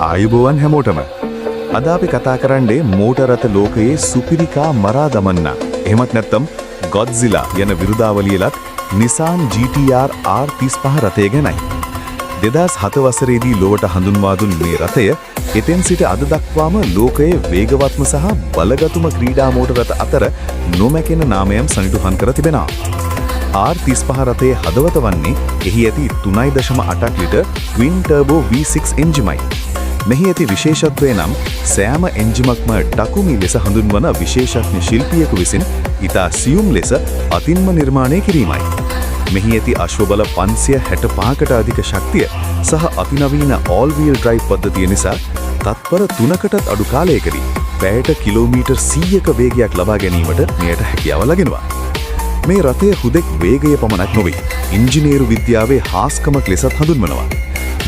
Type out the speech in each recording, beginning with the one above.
ආයුබෝවන් හැමෝටම. අද අපි කතා කරන්නේ මෝටර රථ ලෝකයේ සුපිරිකා මරා දමන්න. එහෙමත් නැත්නම් ගොඩ්සිලා යන විරුදාවලියලත් Nissan GT-R R35 රථය ගැනයි. 2007 වසරේදී ලොවට හඳුන්වා දුන් මේ රථය එතෙන් සිට අද දක්වාම ලෝකයේ වේගවත්ම සහ බලගතුම ක්‍රීඩා මෝටර රථ අතර නොමැකෙන නාමයන් සනිටුහන් කර තිබෙනවා. R35 රථයේ හදවත වන්නේ එහි ඇති 3.8 ලිටර් ට්වින් ටර්බෝ V6 එන්ජිමයි. මෙහි ඇති විශේෂත්වය නම් සෑම එන්ජිමක්ම ටකුමි ලෙස හඳුන්වන විශේෂඥ ශිල්පියෙකු විසින් ඉතා සියුම් ලෙස අතින්ම නිර්මාණය කිරීමයි. මෙහි ඇති අශ්වබල 565කට අධික ශක්තිය සහ අතිනවීන all wheel drive පද්ධතිය නිසා තත්පර 3කටත් අඩු කාලයකදී පැයට කිලෝමීටර් 100ක වේගයක් ලබා ගැනීමට මෙයට හැකියාව ලැබෙනවා. මේ රථය හුදෙක් වේගය පමණක් නොවේ, ඉංජිනේරු විද්‍යාවේ හාස්කමක් ලෙසත් හඳුන්වනවා.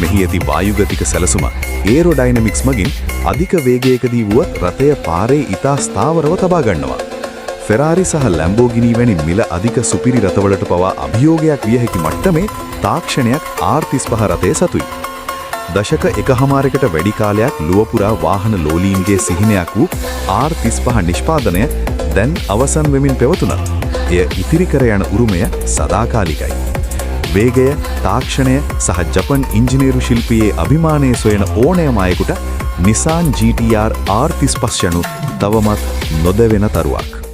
මෙහි ඇති වායුගතික සැලසුම ඒරෝඩයිනමික්ස් මගින් අධික වේගයකදී වුවත් රථය පාරේ ඉතා ස්ථාවරව තබා ගන්නවා. ෆෙරාරි සහ ලැම්බෝගිනි වැනි මිල අධික සුපිරි රථවලට පවා අභියෝගයක් විය හැකි මට්ටමේ තාක්ෂණයක් R35 රථය සතුයි. දශක එකහමාරකට වැඩි කාලයක් ලුවපුරා වාහන ලෝලීන්ගේ සිහිනයක් වූ R35 නිෂ්පාදනය දැන් අවසන් වෙමින් පැවතුණා. එය ඉතිරි කර යන උරුමය සදාකාලිකයි. වේගය, තාක්ෂණය සහ ජපන් ඉංජිනේරු ශිල්පියේ අභිමානය සොයන ඕනෑම අයෙකුට Nissan GT-R R35 යනු තවමත් නොදැවෙන තරුවක්.